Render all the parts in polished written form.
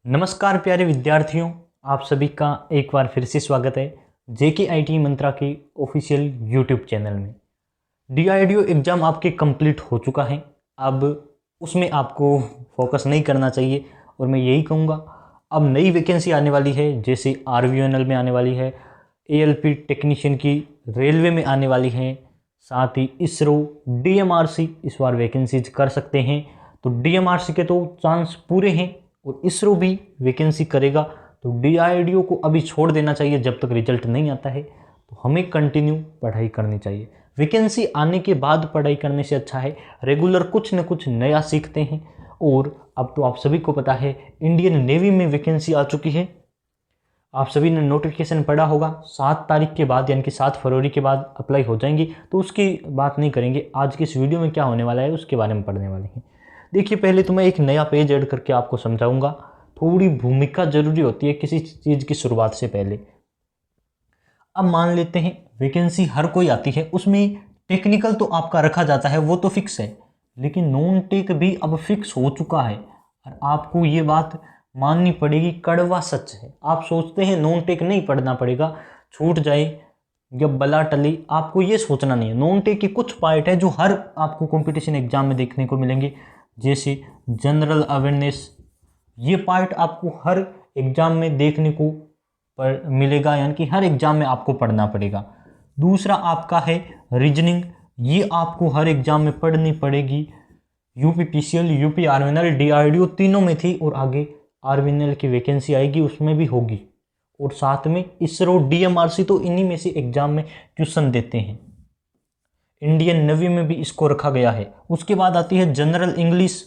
नमस्कार प्यारे विद्यार्थियों, आप सभी का एक बार फिर से स्वागत है जेके आईटी मंत्रा के ऑफिशियल यूट्यूब चैनल में। डीआरडीओ एग्ज़ाम आपके कंप्लीट हो चुका है। अब उसमें आपको फोकस नहीं करना चाहिए और मैं यही कहूँगा, अब नई वैकेंसी आने वाली है, जैसे आरवीएनएल में आने वाली है, एएलपी टेक्नीशियन की रेलवे में आने वाली है, साथ ही इसरो, डीएमआरसी इस बार वैकेंसीज कर सकते हैं। तो डीएमआरसी के तो चांस पूरे हैं और इसरो भी वैकेंसी करेगा। तो डीआरडीओ को अभी छोड़ देना चाहिए जब तक रिजल्ट नहीं आता है। तो हमें कंटिन्यू पढ़ाई करनी चाहिए। वैकेंसी आने के बाद पढ़ाई करने से अच्छा है रेगुलर कुछ न कुछ नया सीखते हैं। और अब तो आप सभी को पता है इंडियन नेवी में वैकेंसी आ चुकी है। आप सभी ने नोटिफिकेशन पढ़ा होगा, 7 तारीख के बाद यानी कि 7 फरवरी के बाद अप्लाई हो जाएंगी। तो उसकी बात नहीं करेंगे, आज की इस वीडियो में क्या होने वाला है उसके बारे में पढ़ने वाले हैं। देखिए, पहले तो मैं एक नया पेज ऐड करके आपको समझाऊंगा। थोड़ी भूमिका जरूरी होती है किसी चीज़ की शुरुआत से पहले। अब मान लेते हैं वैकेंसी हर कोई आती है, उसमें टेक्निकल तो आपका रखा जाता है, वो तो फिक्स है, लेकिन नॉन टेक भी अब फिक्स हो चुका है। और आपको ये बात माननी पड़ेगी, कड़वा सच है। आप सोचते हैं नॉन टेक नहीं पढ़ना पड़ेगा, छूट जाए या बला टली, आपको ये सोचना नहीं है। नॉन टेक के कुछ पार्ट है जो हर आपको कंपटीशन एग्जाम में देखने को मिलेंगे, जैसे जनरल अवेयरनेस। ये पार्ट आपको हर एग्जाम में देखने को मिलेगा, यानी कि हर एग्जाम में आपको पढ़ना पड़ेगा। दूसरा आपका है रीजनिंग, ये आपको हर एग्जाम में पढ़नी पड़ेगी। यूपीपीसीएल, यूपी आरवीएनएल, डीआरडीओ तीनों में थी और आगे आरवीएनएल की वैकेंसी आएगी उसमें भी होगी। और साथ में इसरो, डीएमआरसी तो इन्हीं में से एग्जाम में क्वेश्चन देते हैं। इंडियन नेवी में भी इसको रखा गया है। उसके बाद आती है जनरल इंग्लिश,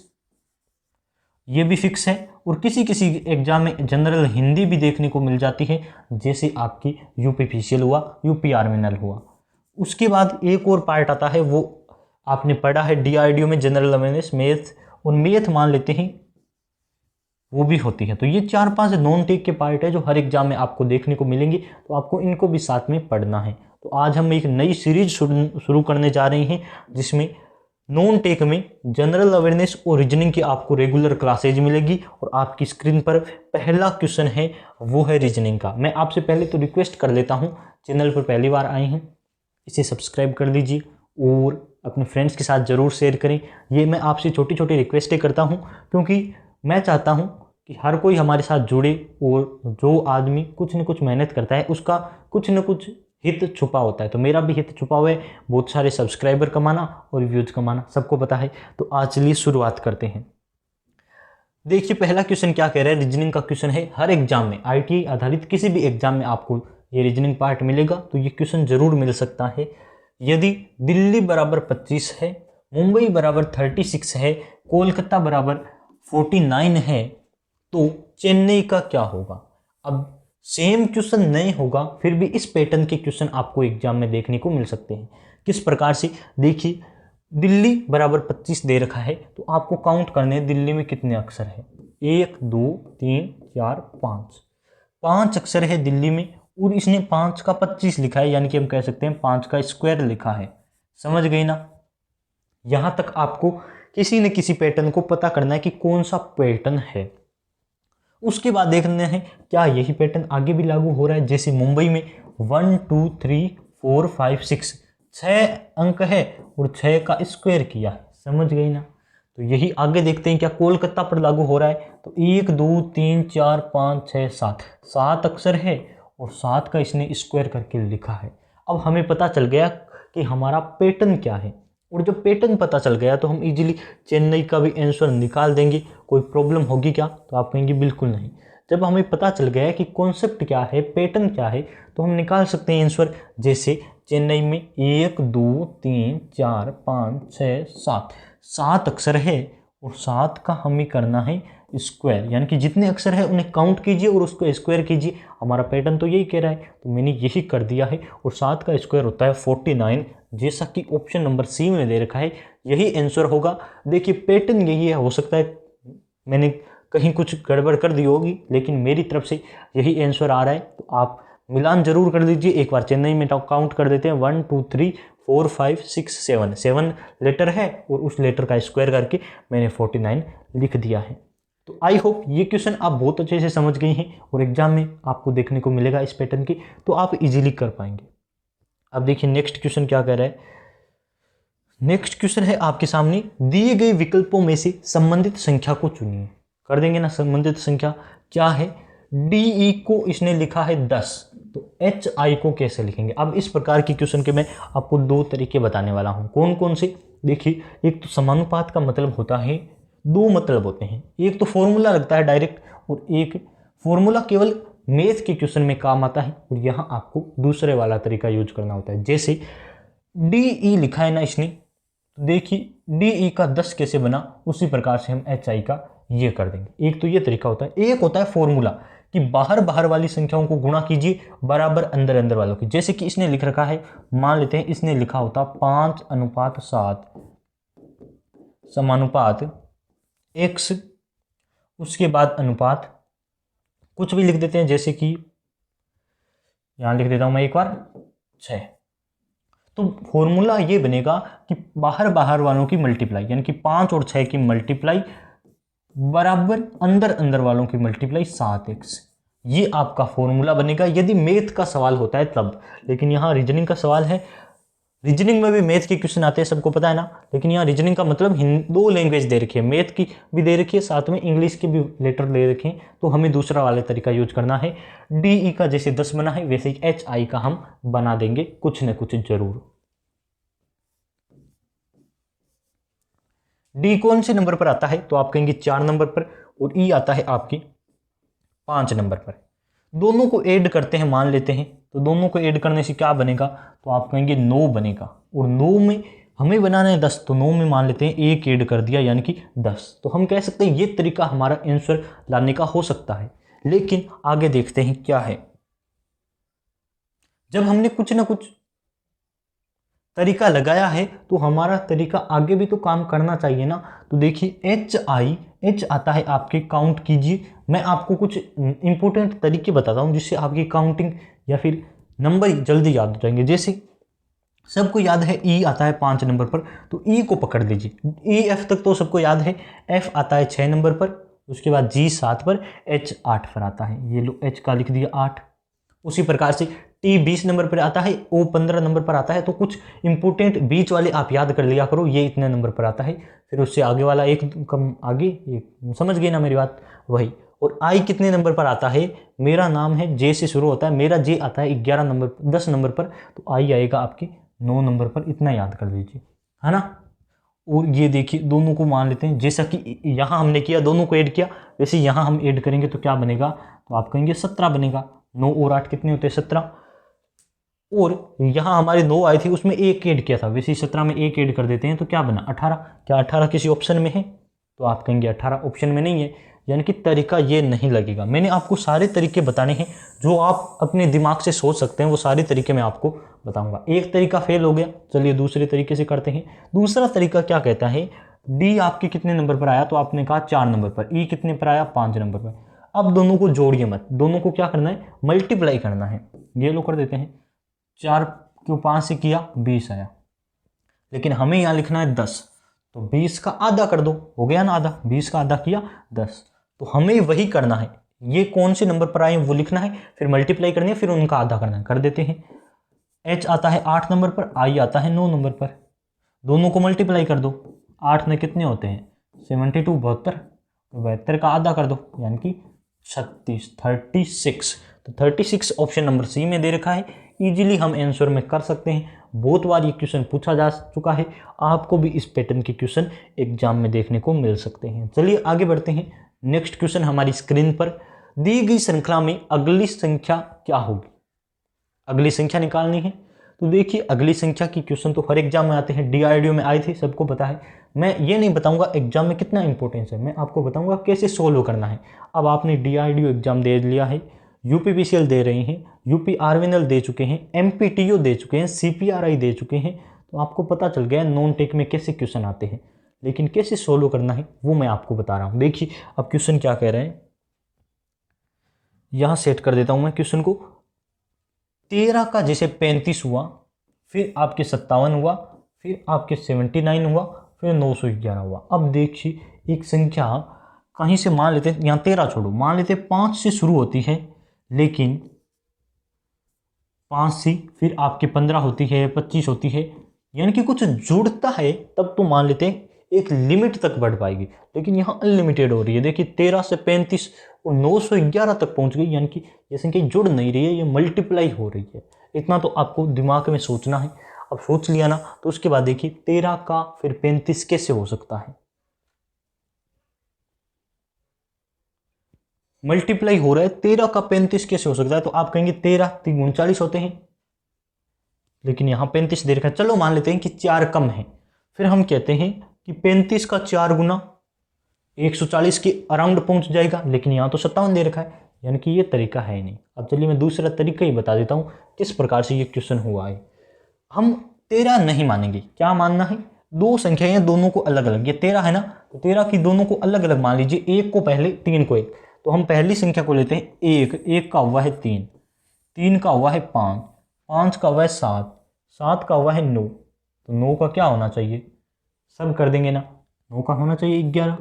ये भी फिक्स है। और किसी किसी एग्जाम में जनरल हिंदी भी देखने को मिल जाती है, जैसे आपकी यूपीपीसीएल हुआ, यूपी आरवीएनएल हुआ। उसके बाद एक और पार्ट आता है, वो आपने पढ़ा है डीआरडीओ में, जनरल अवेयरनेस, मैथ। और मैथ मान लेते हैं वो भी होती है। तो ये 4-5 नॉन टेक के पार्ट है जो हर एग्जाम में आपको देखने को मिलेंगे, तो आपको इनको भी साथ में पढ़ना है। तो आज हम एक नई सीरीज शुरू करने जा रहे हैं, जिसमें नॉन टेक में जनरल अवेयरनेस और रीजनिंग की आपको रेगुलर क्लासेज मिलेगी। और आपकी स्क्रीन पर पहला क्वेश्चन है, वो है रीजनिंग का। मैं आपसे पहले तो रिक्वेस्ट कर लेता हूँ, चैनल पर पहली बार आए हैं इसे सब्सक्राइब कर लीजिए और अपने फ्रेंड्स के साथ ज़रूर शेयर करें। ये मैं आपसे छोटी छोटी रिक्वेस्टें करता हूँ, क्योंकि मैं चाहता हूँ कि हर कोई हमारे साथ जुड़े, और जो आदमी कुछ न कुछ मेहनत करता है उसका कुछ न कुछ हित छुपा होता है। तो मेरा भी हित छुपा हुआ है, बहुत सारे सब्सक्राइबर कमाना और व्यूज कमाना, सबको पता है। तो आज चलिए शुरुआत करते हैं। देखिए, पहला क्वेश्चन क्या कह रहा है, रीजनिंग का क्वेश्चन है। हर एग्जाम में, आईटीआई आधारित किसी भी एग्जाम में आपको ये रीजनिंग पार्ट मिलेगा, तो ये क्वेश्चन जरूर मिल सकता है। यदि दिल्ली बराबर 25 है, मुंबई बराबर 36 है, कोलकाता बराबर 49 है, तो चेन्नई का क्या होगा। अब सेम क्वेश्चन नहीं होगा, फिर भी इस पैटर्न के क्वेश्चन आपको एग्जाम में देखने को मिल सकते हैं। किस प्रकार से, देखिए, दिल्ली बराबर 25 दे रखा है, तो आपको काउंट करने हैं दिल्ली में कितने अक्षर है। 1 2 3 4 5 अक्षर है दिल्ली में, और इसने 5 का 25 लिखा है, यानी कि हम कह सकते हैं 5 का स्क्वायर लिखा है। समझ गई ना। यहां तक आपको किसी न किसी पैटर्न को पता करना है कि कौन सा पैटर्न है। उसके बाद देखना है क्या यही पैटर्न आगे भी लागू हो रहा है। जैसे मुंबई में 1 2 3 4 5 6 6 अंक है और 6 का स्क्वायर किया है। समझ गई ना। तो यही आगे देखते हैं क्या कोलकाता पर लागू हो रहा है। तो 1 2 3 4 5 6 7 अक्षर है और 7 का इसने स्क्वायर करके लिखा है। अब हमें पता चल गया कि हमारा पैटर्न क्या है, और जब पैटर्न पता चल गया तो हम इजीली चेन्नई का भी आंसर निकाल देंगे। कोई प्रॉब्लम होगी क्या, तो आप कहेंगे बिल्कुल नहीं। जब हमें पता चल गया कि कॉन्सेप्ट क्या है, पैटर्न क्या है, तो हम निकाल सकते हैं आंसर। जैसे चेन्नई में 1 2 3 4 5 6 7 अक्षर है और 7 का हमें करना है स्क्वायर, यानी कि जितने अक्षर है उन्हें काउंट कीजिए और उसको स्क्वायर कीजिए। हमारा पैटर्न तो यही कह रहा है, तो मैंने यही कर दिया है। और 7 का स्क्वायर होता है 49, जैसा कि ऑप्शन नंबर सी में दे रखा है, यही आंसर होगा। देखिए, पैटर्न यही है। हो सकता है मैंने कहीं कुछ गड़बड़ कर दी होगी, लेकिन मेरी तरफ से यही आंसर आ रहा है। तो आप मिलान जरूर कर लीजिए एक बार। चेन्नई में काउंट कर देते हैं 1 2 3 4 5 6 7 लेटर है और उस लेटर का स्क्वायर करके मैंने 49 लिख दिया है। तो आई होप ये क्वेश्चन आप बहुत अच्छे से समझ गए हैं और एग्जाम में आपको देखने को मिलेगा इस पैटर्न की, तो आप इजीली कर पाएंगे। अब देखिए नेक्स्ट क्वेश्चन क्या कह रहा है। नेक्स्ट क्वेश्चन है आपके सामने, दिए गए विकल्पों में से संबंधित संख्या को चुनिए। कर देंगे ना, संबंधित संख्या क्या है, डी को इसने लिखा है 10, तो एच आई को कैसे लिखेंगे। अब इस प्रकार की क्वेश्चन के मैं आपको दो तरीके बताने वाला हूं। कौन कौन से, देखिए एक तो समानुपात का मतलब होता है, दो मतलब होते हैं, एक तो फॉर्मूला लगता है डायरेक्ट, और एक फॉर्मूला केवल मैथ के क्वेश्चन में काम आता है, और यहाँ आपको दूसरे वाला तरीका यूज करना होता है। जैसे डी लिखा है ना इसने, तो देखिए डी का 10 कैसे बना, उसी प्रकार से हम एच आई का ये कर देंगे। एक तो ये तरीका होता है, एक होता है फॉर्मूला कि बाहर बाहर वाली संख्याओं को गुणा कीजिए बराबर अंदर अंदर वालों की। जैसे कि इसने लिख रखा है, मान लेते हैं इसने लिखा होता 5:7 समानुपात x, उसके बाद अनुपात कुछ भी लिख देते हैं, जैसे कि यहां लिख देता हूं मैं एक बार 6। तो फॉर्मूला ये बनेगा कि बाहर बाहर वालों की मल्टीप्लाई, यानी कि 5 और 6 की मल्टीप्लाई बराबर अंदर अंदर वालों की मल्टीप्लाई 7x, ये आपका फॉर्मूला बनेगा यदि मैथ का सवाल होता है तब। लेकिन यहाँ रीजनिंग का सवाल है, रीजनिंग में भी मैथ के क्वेश्चन आते हैं, सबको पता है ना, लेकिन यहाँ रीजनिंग का मतलब दो लैंग्वेज दे रखी है, मैथ की भी दे रखी है, साथ में इंग्लिश के भी लेटर दे रखे हैं, तो हमें दूसरा वाला तरीका यूज करना है। डी का जैसे 10 बना है वैसे ही एच आई का हम बना देंगे कुछ न कुछ जरूर। डी कौन से नंबर पर आता है, तो आप कहेंगे 4 नंबर पर, और ई आता है आपकी 5 नंबर पर। दोनों को ऐड करते हैं, मान लेते हैं, तो दोनों को ऐड करने से क्या बनेगा, तो आप कहेंगे 9 बनेगा, और 9 में हमें बनाना है 10, तो 9 में मान लेते हैं एक ऐड कर दिया यानी कि 10। तो हम कह सकते हैं ये तरीका हमारा आंसर लाने का हो सकता है। लेकिन आगे देखते हैं क्या है, जब हमने कुछ ना कुछ तरीका लगाया है तो हमारा तरीका आगे भी तो काम करना चाहिए ना। तो देखिए एच आता है आपके, काउंट कीजिए। मैं आपको कुछ इंपॉर्टेंट तरीके बताता हूं जिससे आपकी काउंटिंग या फिर नंबर जल्दी याद हो जाएंगे। जैसे सबको याद है ई आता है 5 नंबर पर, तो ई को पकड़ लीजिए, ई एफ तक तो सबको याद है। एफ आता है 6 नंबर पर, उसके बाद जी 7 पर, एच 8 पर आता है, ये लो एच का लिख दिया 8। उसी प्रकार से टी 20 नंबर पर आता है, ओ 15 नंबर पर आता है, तो कुछ इंपोर्टेंट बीच वाले आप याद कर लिया करो, ये इतने नंबर पर आता है। फिर उससे आगे वाला एक कम आगे, एक समझ गए ना मेरी बात, वही। और आई कितने नंबर पर आता है, मेरा नाम है जे से शुरू होता है, मेरा जे आता है 11 नंबर 10 नंबर पर, तो आई आएगा आपके 9 नंबर पर, इतना याद कर लीजिए, है ना। और ये देखिए दोनों को मान लेते हैं, जैसा कि यहाँ हमने किया, दोनों को ऐड किया, वैसे यहाँ हम ऐड करेंगे तो क्या बनेगा, तो आप कहेंगे 17 बनेगा। 9 और 8 कितने होते हैं, 17। और यहाँ हमारे 9 आए थे, उसमें एक ऐड किया था, वैसे ही 17 में एक ऐड कर देते हैं तो क्या बना, 18। क्या 18 किसी ऑप्शन में है, तो आप कहेंगे 18 ऑप्शन में नहीं है, यानी कि तरीका ये नहीं लगेगा। मैंने आपको सारे तरीके बताने हैं जो आप अपने दिमाग से सोच सकते हैं, वो सारे तरीके मैं आपको बताऊंगा। एक तरीका फेल हो गया, चलिए दूसरे तरीके से करते हैं। दूसरा तरीका क्या कहता है, डी आपके कितने नंबर पर आया, तो आपने कहा 4 नंबर पर, ई कितने पर आया, 5 नंबर पर। अब दोनों को जोड़िए मत, दोनों को क्या करना है, मल्टीप्लाई करना है। ये लो कर देते हैं, 4 को 5 से किया 20 आया, लेकिन हमें यहाँ लिखना है 10, तो 20 का आधा कर दो, हो गया ना आधा, 20 का आधा किया 10। तो हमें वही करना है, ये कौन से नंबर पर आए वो लिखना है, फिर मल्टीप्लाई करनी है, फिर उनका आधा करना है। कर देते हैं, एच आता है 8 नंबर पर, आई आता है 9 नंबर पर, दोनों को मल्टीप्लाई कर दो। 8 में कितने होते हैं, 72, 72, 72 का आधा कर दो यानी कि 36। तो 36 ऑप्शन नंबर सी में दे रखा है, इजीली हम आंसर में कर सकते हैं। बहुत बार ये क्वेश्चन पूछा जा चुका है, आपको भी इस पैटर्न के क्वेश्चन एग्जाम में देखने को मिल सकते हैं। चलिए आगे बढ़ते हैं। नेक्स्ट क्वेश्चन हमारी स्क्रीन पर, दी गई श्रृंखला में अगली संख्या क्या होगी, अगली संख्या निकालनी है। तो देखिए अगली संख्या की क्वेश्चन तो हर एग्जाम में आते हैं, डीआरडीओ में आए थे, सबको पता है। मैं ये नहीं बताऊंगा एग्जाम में कितना इंपॉर्टेंस है, मैं आपको बताऊंगा कैसे सोल्व करना है। अब आपने डीआरडीओ एग्जाम दे लिया है, यूपीपीसीएल दे रहे हैं, यूपी आरवीएनएल दे चुके हैं, एमपीटीओ दे चुके हैं, सीपीआरआई दे चुके हैं, तो आपको पता चल गया नॉन टेक में कैसे क्वेश्चन आते हैं। लेकिन कैसे सोल्व करना है वो मैं आपको बता रहा हूं। देखिए अब क्वेश्चन क्या कह रहे हैं, यहां सेट कर देता हूं मैं क्वेश्चन को। 13 का जैसे 35 हुआ, फिर आपके 57 हुआ, फिर आपके 79 हुआ, फिर 911 हुआ। अब देखिए एक संख्या कहीं से मान लेते हैं, यहाँ 13 छोड़ो, मान लेते 5 से शुरू होती है, लेकिन 5 से फिर आपकी 15 होती है, 25 होती है, यानी कि कुछ जुड़ता है, तब तो मान लेते हैं एक लिमिट तक बढ़ पाएगी। लेकिन यहाँ अनलिमिटेड हो रही है। देखिए 13 से 35 और 911 तक पहुँच गई, यानी कि ये संख्या जुड़ नहीं रही है, ये मल्टीप्लाई हो रही है। इतना तो आपको दिमाग में सोचना है। अब सोच लिया ना, तो उसके बाद देखिए 13 का फिर 35 कैसे हो सकता है, मल्टीप्लाई हो रहा है, 13 का 35 कैसे हो सकता है। तो आप कहेंगे 13 3 39 होते हैं, लेकिन यहाँ 35 दे रखा है। चलो मान लेते हैं कि 4 कम है, फिर हम कहते हैं कि 35 का 4 गुना 140 के अराउंड पहुंच जाएगा, लेकिन यहाँ तो 57 दे रखा है, यानी कि ये तरीका है नहीं। अब चलिए मैं दूसरा तरीका ही बता देता हूँ किस प्रकार से ये क्वेश्चन हुआ है। हम 13 नहीं मानेंगे, क्या मानना है, दो संख्याएं हैं, दोनों को अलग अलग, ये 13 है ना, तो 13 की दोनों को अलग अलग मान लीजिए, एक को पहले 3 को एक, तो हम पहली संख्या को लेते हैं एक का हुआ है 3, 3 का हुआ है 5, 5 का हुआ है 7, 7 का हुआ है 9, तो 9 का क्या होना चाहिए, सब कर देंगे ना, 9 का होना चाहिए 11,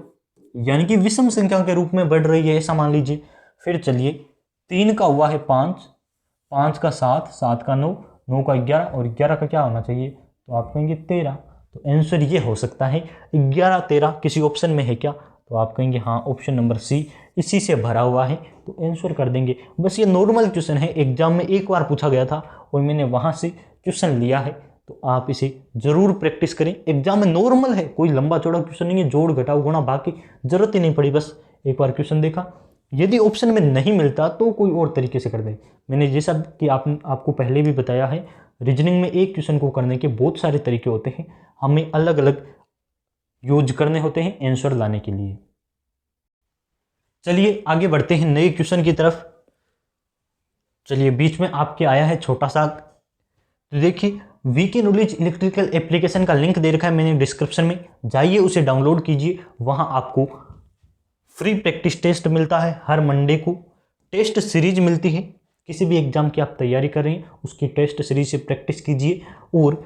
यानी कि विषम संख्या के रूप में बढ़ रही है, ऐसा मान लीजिए। फिर चलिए 3 का हुआ है 5, 5 का 7, 7 का 9, 9 का 11, और 11 का क्या होना चाहिए, तो आप कहेंगे 13। तो आंसर ये हो सकता है 11 13। किसी ऑप्शन में है क्या, तो आप कहेंगे हाँ ऑप्शन नंबर सी इसी से भरा हुआ है, तो आंसर कर देंगे। बस ये नॉर्मल क्वेश्चन है, एग्जाम में एक बार पूछा गया था और मैंने वहाँ से क्वेश्चन लिया है, तो आप इसे जरूर प्रैक्टिस करें। एग्जाम में नॉर्मल है, कोई लंबा चौड़ा क्वेश्चन नहीं है, जोड़ घटाव गुणा बाकी जरूरत ही नहीं पड़ी, बस एक बार क्वेश्चन देखा, यदि ऑप्शन में नहीं मिलता तो कोई और तरीके से कर दे। मैंने जैसा कि आपको पहले भी बताया है, रीजनिंग में एक क्वेश्चन को करने के बहुत सारे तरीके होते हैं, हमें अलग अलग यूज करने होते हैं आंसर लाने के लिए। चलिए आगे बढ़ते हैं नए क्वेश्चन की तरफ। चलिए बीच में आपके आया है छोटा सा, तो देखिए वीके नॉलेज इलेक्ट्रिकल एप्लीकेशन का लिंक दे रखा है मैंने डिस्क्रिप्शन में, जाइए उसे डाउनलोड कीजिए। वहां आपको फ्री प्रैक्टिस टेस्ट मिलता है, हर मंडे को टेस्ट सीरीज मिलती है, किसी भी एग्जाम की आप तैयारी कर रहे हैं उसकी टेस्ट सीरीज से प्रैक्टिस कीजिए। और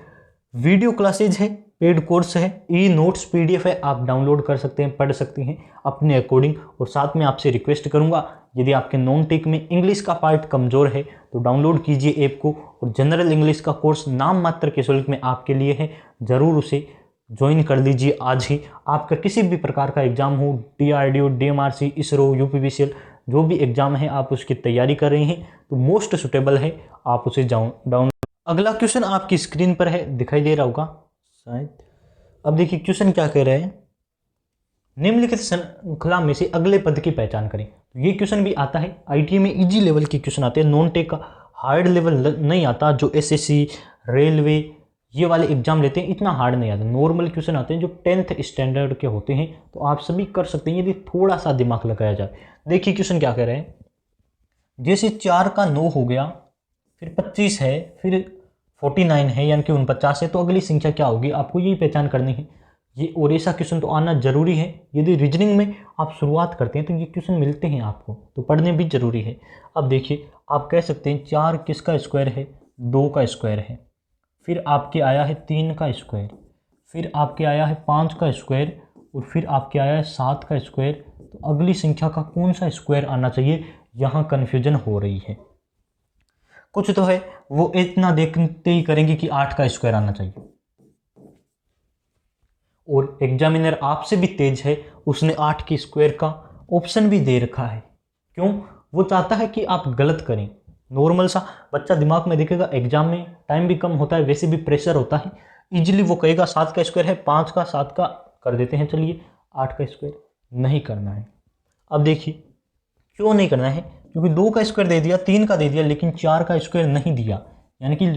वीडियो क्लासेज है, पेड कोर्स है, ई नोट्स पीडीएफ है, आप डाउनलोड कर सकते हैं, पढ़ सकते हैं अपने अकॉर्डिंग। और साथ में आपसे रिक्वेस्ट करूंगा, यदि आपके नॉन टेक में इंग्लिश का पार्ट कमज़ोर है तो डाउनलोड कीजिए ऐप को, और जनरल इंग्लिश का कोर्स नाम मात्र के शुल्क में आपके लिए है, ज़रूर उसे ज्वाइन कर लीजिए आज ही। आपका किसी भी प्रकार का एग्जाम हो, DRDO, DMRC, इसरो, UPPCL, जो भी एग्जाम है आप उसकी तैयारी कर रहे हैं तो मोस्ट सुटेबल है, आप उसे डाउन। अगला क्वेश्चन आपकी स्क्रीन पर है, दिखाई दे रहा होगा शायद। अब देखिए क्वेश्चन क्या कह रहे हैं, निम्नलिखित श्रृंखला में से अगले पद की पहचान करें। तो ये क्वेश्चन भी आता है, ITA में इजी लेवल के क्वेश्चन आते हैं, नॉन टेक का हार्ड लेवल नहीं आता। जो SSC, रेलवे ये वाले एग्जाम लेते हैं इतना हार्ड नहीं आता, नॉर्मल क्वेश्चन आते हैं जो 10th स्टैंडर्ड के होते हैं, तो आप सभी कर सकते हैं यदि थोड़ा सा दिमाग लगाया जाए। देखिए क्वेश्चन क्या कह रहे हैं, जैसे 4 का 9 हो गया, फिर 25 है, फिर 49 है, यानी कि 49 है, तो अगली संख्या क्या होगी, आपको यही पहचान करनी है। ये और ऐसा क्वेश्चन तो आना जरूरी है, यदि रीजनिंग में आप शुरुआत करते हैं तो ये क्वेश्चन मिलते हैं आपको, तो पढ़ने भी जरूरी है। अब देखिए आप कह सकते हैं 4 किसका स्क्वायर है, 2 का स्क्वायर है, फिर आपके आया है 3 का स्क्वायर, फिर आपके आया है 5 का स्क्वायर, और फिर आपके आया है 7 का स्क्वायर, तो अगली संख्या का कौन सा स्क्वायर आना चाहिए, यहाँ कन्फ्यूजन हो रही है। कुछ तो है वो इतना देखते ही करेंगे कि 8 का स्क्वायर आना चाहिए, और एग्जामिनर आपसे भी तेज है, उसने 8 के स्क्वायर का ऑप्शन भी दे रखा है। क्यों, वो चाहता है कि आप गलत करें। नॉर्मल सा बच्चा दिमाग में देखेगा, एग्जाम में टाइम भी कम होता है, वैसे भी प्रेशर होता है, इजीली वो कहेगा 7 का स्क्वायर है, 5 का 7 का कर देते हैं, चलिए 8 का स्क्वायर नहीं करना है। अब देखिए क्यों नहीं करना है, क्योंकि 2 का स्क्वायर दे दिया, 3 का दे दिया, लेकिन 4 का स्क्वायर नहीं दिया, यानी कि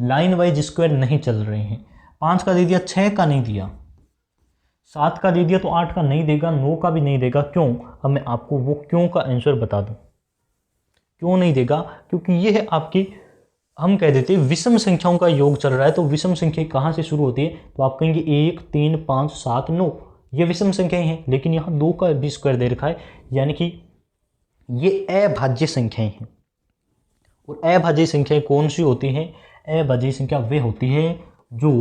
लाइन वाइज स्क्वायर नहीं चल रहे हैं। 5 का दे दिया, 6 का नहीं दिया, 7 का दे दिया तो 8 का नहीं देगा, 9 का भी नहीं देगा। क्यों, अब मैं आपको वो क्यों का आंसर बता दूं, क्यों नहीं देगा, क्योंकि ये है आपकी, हम कह देते हैं विषम संख्याओं का योग चल रहा है, तो विषम संख्या कहाँ से शुरू होती है, तो आप कहेंगे 1 3 5 7 9, ये विषम संख्याएं हैं, लेकिन यहाँ 2 का भी स्क्वायर दे रखा है, यानी कि ये अभाज्य संख्याएं हैं। और अभाज्य संख्याएं कौन सी होती हैं, अभाज्य संख्या वे होती है जो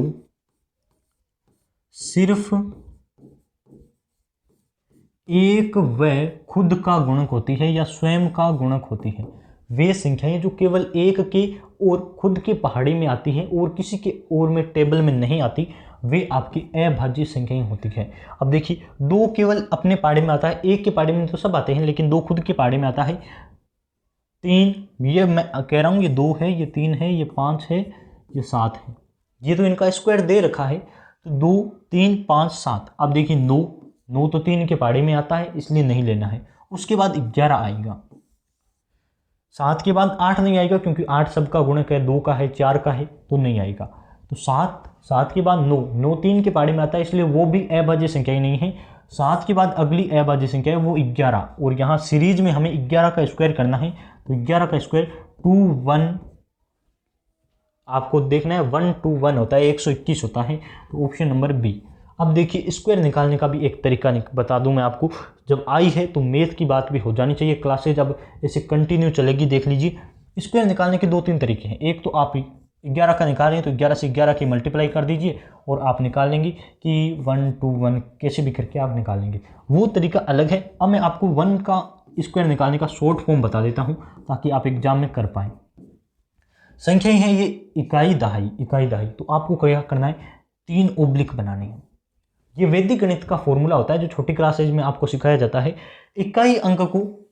सिर्फ एक व खुद का गुणक होती है या स्वयं का गुणक होती है, वे संख्याएं जो केवल एक के और खुद के पहाड़ी में आती हैं और किसी के और में टेबल में नहीं आती, वे आपकी अभाज्य संख्याएं होती है। अब देखिए, दो केवल अपने पहाड़े में आता है, एक के पहाड़े में तो सब आते हैं, लेकिन दो खुद के पहाड़े में आता है। तीन, ये मैं कह रहा हूँ, ये 2 है, ये 3 है, ये 5 है, ये 7 है, ये तो इनका स्क्वायर दे रखा है। तो 2 3 5 7। अब देखिए 9 तो 3 के पहाड़े में आता है, इसलिए नहीं लेना है। उसके बाद 11 आएगा, 7 के बाद 8 नहीं आएगा क्योंकि 8 सबका गुणक है, 2 का है, 4 का है, तो नहीं आएगा। तो 7 के बाद 9 3 के पहाड़े में आता है, इसलिए वो भी अभाज्य संख्या ही नहीं है। 7 के बाद अगली अभाज्य संख्या है वो 11, और यहाँ सीरीज में हमें 11 का स्क्वायर करना है। तो 11 का स्क्वायर 2 1, आपको देखना है 1 2 1 होता है, 121 होता है। तो ऑप्शन नंबर बी। अब देखिए, स्क्वायर निकालने का भी एक तरीका बता दूं मैं आपको। जब आई है तो मैथ की बात भी हो जानी चाहिए, क्लासेज अब ऐसे कंटिन्यू चलेगी। देख लीजिए, स्क्वायर निकालने के 2-3 तरीके हैं। एक तो आप 11 का निकाल रहे हैं तो 11 से 11 की मल्टीप्लाई कर दीजिए और आप निकाल लेंगे कि 1 2 1, कैसे भी करके आप निकाल लेंगे, वो तरीका अलग है। अब मैं आपको 1 का स्क्वायर निकालने का शॉर्ट फॉर्म बता देता हूँ ताकि आप एग्जाम में कर पाएँ। संख्या है ये इकाई दहाई। तो आपको क्या करना है, 3 ओब्लिक बनानी है। ये वैदिक गणित का फॉर्मूला होता है जो छोटी क्लासेज में आपको सिखाया जाता है। इकाई अंक को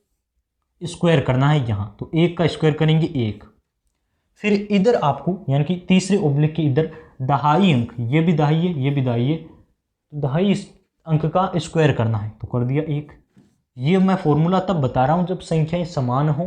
स्क्वायर करना है यहाँ, तो 1 का स्क्वायर करेंगे 1। फिर इधर आपको यानी कि तीसरे ओब्लिक के इधर दहाई अंक, ये भी दहाई है, ये भी दहाई है, तो दहाई अंक का स्क्वायर करना है, तो कर दिया 1। ये मैं फॉर्मूला तब बता रहा हूँ जब संख्याएं समान हो,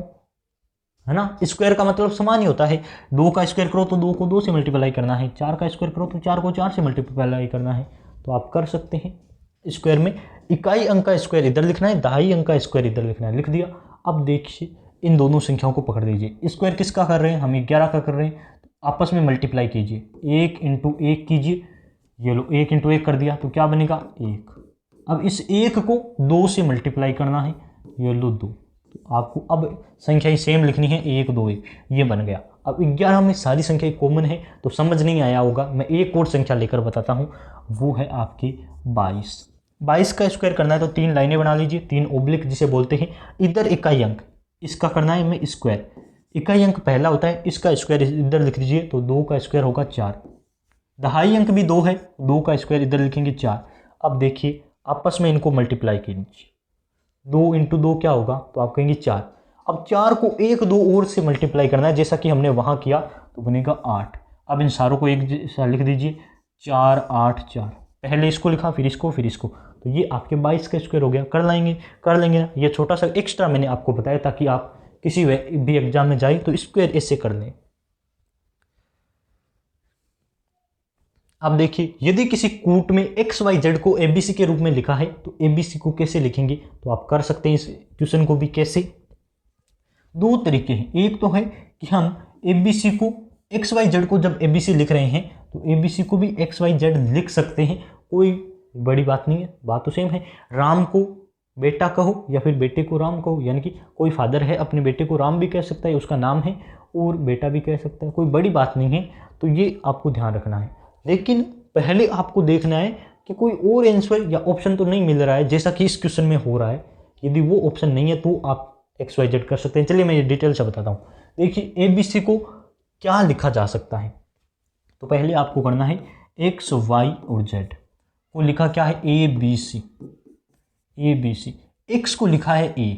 है ना। स्क्वायर का मतलब समान ही होता है। 2 का स्क्वायर करो तो 2 को 2 से मल्टीप्लाई करना है, 4 का स्क्वायर करो तो 4 को 4 से मल्टीप्लाई करना है। तो आप कर सकते हैं। स्क्वायर में इकाई अंक का स्क्वायर इधर लिखना है, दहाई अंक का स्क्वायर इधर लिखना है, लिख दिया। अब देखिए, इन दोनों संख्याओं को पकड़ लीजिए। स्क्वायर किसका कर रहे हैं, हम 11 का कर रहे हैं, तो आपस में मल्टीप्लाई कीजिए, 1 × 1 कीजिए। ये लो 1 × 1 कर दिया, तो क्या बनेगा 1। अब इस 1 को 2 से मल्टीप्लाई करना है, ये लो 2। तो आपको अब संख्या सेम लिखनी है, 1 2 1, ये बन गया। अब 11 में सारी संख्याएं कॉमन है, तो समझ नहीं आया होगा, मैं एक और संख्या लेकर बताता हूँ, वो है आपकी 22। 22 का स्क्वायर करना है तो 3 लाइनें बना लीजिए, 3 ओब्लिक जिसे बोलते हैं। इधर इकाई अंक, इसका करना है हमें स्क्वायर। इकाई अंक पहला होता है, इसका स्क्वायर इधर लिख दीजिए, तो 2 का स्क्वायर होगा 4। दहाई अंक भी 2 है, 2 का स्क्वायर इधर लिखेंगे 4। अब देखिए, आपस में इनको मल्टीप्लाई कीजिए, 2 × 2 क्या होगा, तो आप कहेंगे 4। अब 4 को 1 2 और से मल्टीप्लाई करना है, जैसा कि हमने वहाँ किया, तो बनेगा 8। अब इन सारों को एक जैसा लिख दीजिए, 4 8 4। पहले इसको लिखा, फिर इसको, फिर इसको, तो ये आपके 22 का स्क्वायर हो गया। कर लेंगे। ये छोटा सा एक्स्ट्रा मैंने आपको बताया ताकि आप किसी भी एग्जाम में जाए तो स्क्वायर ऐसे कर लें। अब देखिए, यदि किसी कूट में XYZ को ABC के रूप में लिखा है तो ABC को कैसे लिखेंगे, तो आप कर सकते हैं इस क्वेश्चन को भी। कैसे, 2 तरीके हैं। एक तो है कि हम ABC को XYZ को जब ABC लिख रहे हैं तो ABC को भी XYZ लिख सकते हैं, कोई बड़ी बात नहीं है, बात तो सेम है। राम को बेटा कहो या फिर बेटे को राम कहो, यानी कि कोई फादर है, अपने बेटे को राम भी कह सकता है, उसका नाम है, और बेटा भी कह सकता है, कोई बड़ी बात नहीं है। तो ये आपको ध्यान रखना है। लेकिन पहले आपको देखना है कि कोई और आंसर या ऑप्शन तो नहीं मिल रहा है, जैसा कि इस क्वेश्चन में हो रहा है। यदि वो ऑप्शन नहीं है तो आप XYZ कर सकते हैं। चलिए मैं ये डिटेल से बताता हूँ। देखिए, ABC को क्या लिखा जा सकता है, तो पहले आपको करना है X Y और Z को लिखा क्या है, ABC। X को लिखा है A,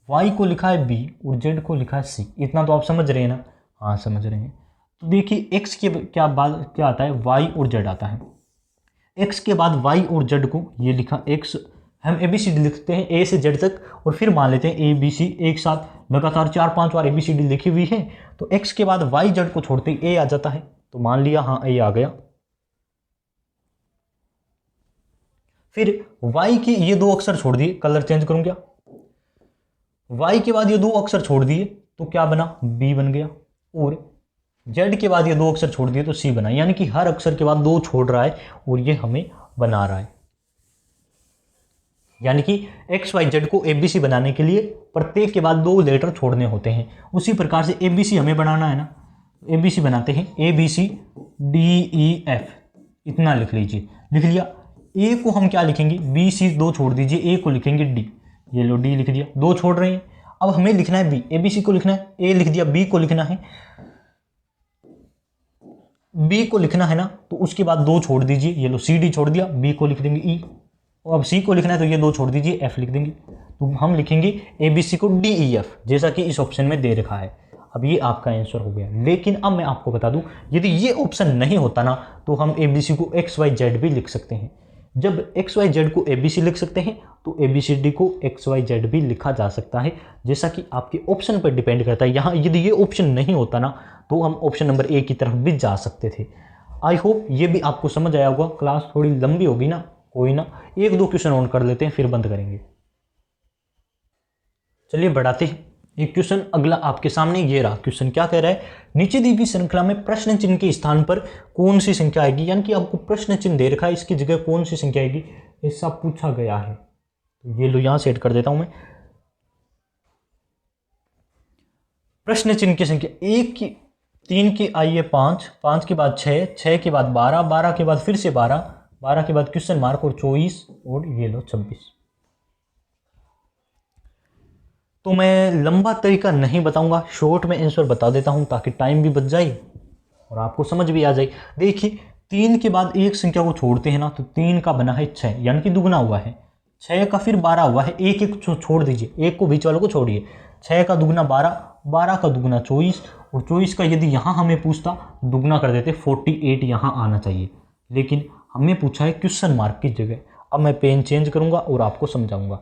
Y को लिखा है B और Z को लिखा है C। इतना तो आप समझ रहे हैं ना, हाँ समझ रहे हैं। तो देखिए, X के क्या आता है, Y और Z आता है। X के बाद Y और Z को ये लिखा, X हम ABCD लिखते हैं A से Z तक, और फिर मान लेते हैं ABC एक साथ लगातार 4-5 बार ABCD लिखी हुई है, तो X के बाद Y Z को छोड़ते ही A आ जाता है। तो मान लिया हाँ A आ गया। फिर Y के ये 2 अक्षर छोड़ दिए, कलर चेंज करूं क्या, Y के बाद ये 2 अक्षर छोड़ दिए तो क्या बना, B बन गया। और Z के बाद ये 2 अक्षर छोड़ दिए तो C बना, यानी कि हर अक्षर के बाद 2 छोड़ रहा है और ये हमें बना रहा है। यानी कि XYZ को ABC बनाने के लिए प्रत्येक के बाद 2 लेटर छोड़ने होते हैं। उसी प्रकार से ABC हमें बनाना है ना, ABC बनाते हैं, ABCDEF इतना लिख लीजिए। लिख लिया, ए को हम क्या लिखेंगे, बी सी दो छोड़ दीजिए, ए को लिखेंगे डी, ये लो डी लिख दिया, दो छोड़ रहे हैं। अब हमें लिखना है बी, ए बी सी को लिखना है, ए लिख दिया, बी को लिखना है, बी को लिखना है ना, तो उसके बाद दो छोड़ दीजिए, ये लो सी डी छोड़ दिया, बी को लिख देंगे ई, और अब सी को लिखना है तो ये दो छोड़ दीजिए, एफ लिख देंगे। तो हम लिखेंगे ए बी सी को डी ई एफ, जैसा कि इस ऑप्शन में दे रखा है। अब ये आपका आंसर हो गया। लेकिन अब मैं आपको बता दूं, यदि ये ऑप्शन नहीं होता ना तो हम ए बी सी को एक्स वाई जेड भी लिख सकते हैं। जब एक्स वाई जेड को ए बी सी लिख सकते हैं तो ए बी सी डी को एक्स वाई जेड भी लिखा जा सकता है, जैसा कि आपके ऑप्शन पर डिपेंड करता है। यहाँ यदि ये ऑप्शन नहीं होता ना तो हम ऑप्शन नंबर ए की तरफ भी जा सकते थे। आई होप ये भी आपको समझ आया होगा। क्लास थोड़ी लंबी होगी ना, कोई ना, एक दो क्वेश्चन ऑन कर लेते हैं फिर बंद करेंगे। चलिए बढ़ाते हैं एक क्वेश्चन अगला आपके सामने। ये रहा क्वेश्चन, क्या कह रहा है, नीचे दी गई श्रृंखला में प्रश्न चिन्ह के स्थान पर कौन सी संख्या आएगी, यानी कि आपको प्रश्न चिन्ह दे रखा है, इसकी जगह कौन सी संख्या आएगी, ऐसा पूछा गया है। तो ये लो यहां सेट कर देता हूं मैं। प्रश्न चिन्ह की संख्या, एक की, तीन की आई है 5, 5 के बाद 6, 6 के बाद 12, 12 के बाद फिर से 12, 12 के बाद क्वेश्चन मार्क और 24 और ये लो 26। तो मैं लंबा तरीका नहीं बताऊंगा, शॉर्ट में आंसर बता देता हूं ताकि टाइम भी बच जाए और आपको समझ भी आ जाए। देखिए 3 के बाद एक संख्या को छोड़ते हैं ना, तो 3 का बना है 6, यानी कि दुगना हुआ है। 6 का फिर 12 हुआ है, एक एक छोड़ दीजिए, एक को बीच वालों को छोड़िए। 6 का दुगना 12, 12 का दुगना 24 और 24 का यदि यहाँ हमें पूछता दुगना कर देते 48 यहाँ आना चाहिए, लेकिन हमें पूछा है क्वेश्चन मार्क की जगह। अब मैं पेन चेंज करूंगा और आपको समझाऊंगा।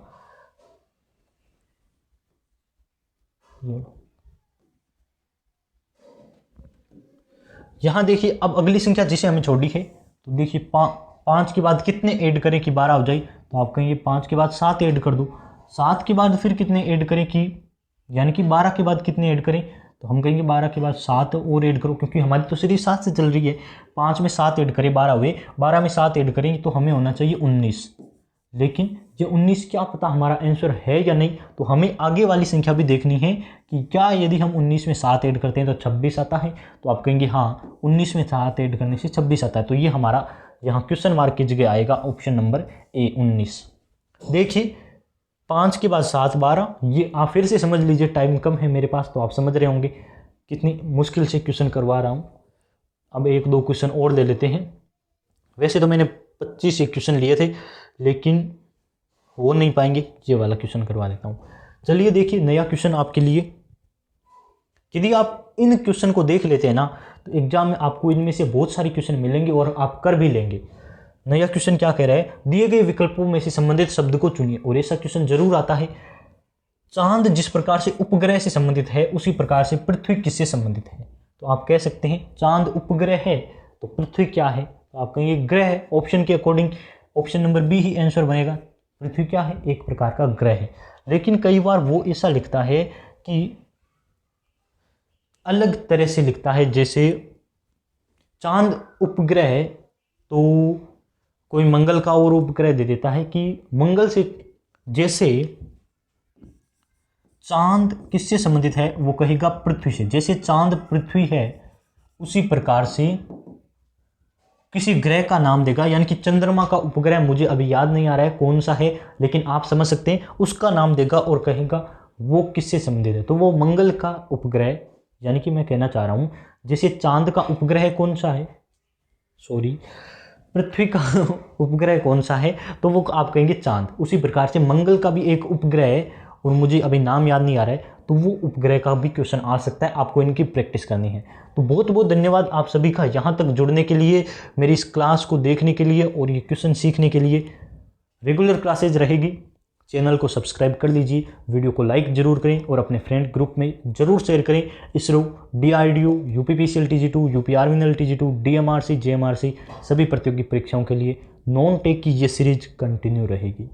यहां देखिए अब अगली संख्या जिसे हमें छोड़ी है, तो देखिए 5 के बाद कितने ऐड करें कि 12 हो जाए, तो आप कहेंगे 5 के बाद 7 ऐड कर दो। 7 के बाद फिर कितने ऐड करें कि, यानी कि 12 के बाद कितने ऐड करें, तो हम कहेंगे 12 के बाद 7 और ऐड करो, क्योंकि हमारी तो सीरीज 7 से चल रही है। 5 में 7 ऐड करें 12 हुए, 12 में 7 ऐड करेंगे तो हमें होना चाहिए 19। लेकिन ये 19 क्या पता हमारा आंसर है या नहीं, तो हमें आगे वाली संख्या भी देखनी है कि क्या यदि हम 19 में 7 ऐड करते हैं तो 26 आता है। तो आप कहेंगे हाँ 19 में 7 ऐड करने से 26 आता है, तो ये हमारा यहाँ क्वेश्चन मार्क की जगह आएगा ऑप्शन नंबर ए 19। देखिए 5 के बाद 7 12, ये आप फिर से समझ लीजिए, टाइम कम है मेरे पास तो आप समझ रहे होंगे कितनी मुश्किल से क्वेश्चन करवा रहा हूँ। अब एक दो क्वेश्चन और ले लेते हैं। वैसे तो मैंने 25 क्वेश्चन लिए थे लेकिन हो नहीं पाएंगे, ये वाला क्वेश्चन करवा देता हूँ। चलिए देखिए नया क्वेश्चन आपके लिए। यदि आप इन क्वेश्चन को देख लेते हैं ना तो एग्जाम में आपको इनमें से बहुत सारे क्वेश्चन मिलेंगे और आप कर भी लेंगे। नया क्वेश्चन क्या कह रहा है, दिए गए विकल्पों में से संबंधित शब्द को चुनिए, और ऐसा क्वेश्चन जरूर आता है। चांद जिस प्रकार से उपग्रह से संबंधित है उसी प्रकार से पृथ्वी किससे संबंधित है, तो आप कह सकते हैं चांद उपग्रह है तो पृथ्वी क्या है, तो आप कहेंगे ग्रह है। ऑप्शन के अकॉर्डिंग ऑप्शन नंबर बी ही आंसर बनेगा। पृथ्वी क्या है, एक प्रकार का ग्रह है। लेकिन कई बार वो ऐसा लिखता है कि अलग तरह से लिखता है, जैसे चांद उपग्रह है तो कोई मंगल का और उपग्रह दे देता है कि मंगल से, जैसे चांद किससे संबंधित है वो कहेगा पृथ्वी से, जैसे चांद पृथ्वी है उसी प्रकार से किसी ग्रह का नाम देगा, यानी कि चंद्रमा का उपग्रह मुझे अभी याद नहीं आ रहा है कौन सा है, लेकिन आप समझ सकते हैं उसका नाम देगा और कहेगा वो किससे संबंधित है, तो वो मंगल का उपग्रह। यानी कि मैं कहना चाह रहा हूं जैसे चांद का उपग्रह कौन सा है, सॉरी पृथ्वी का उपग्रह कौन सा है, तो वो आप कहेंगे चांद। उसी प्रकार से मंगल का भी एक उपग्रह है और मुझे अभी नाम याद नहीं आ रहा है, तो वो उपग्रह का भी क्वेश्चन आ सकता है। आपको इनकी प्रैक्टिस करनी है। तो बहुत बहुत धन्यवाद आप सभी का यहाँ तक जुड़ने के लिए, मेरी इस क्लास को देखने के लिए और ये क्वेश्चन सीखने के लिए। रेगुलर क्लासेज रहेगी, चैनल को सब्सक्राइब कर लीजिए, वीडियो को लाइक जरूर करें और अपने फ्रेंड ग्रुप में जरूर शेयर करें। ISRO, DRDO, UPPCL TG2, UPRVNL TG2, DMRC, JMRC सभी प्रतियोगी परीक्षाओं के लिए नॉन टेक की ये सीरीज कंटिन्यू रहेगी।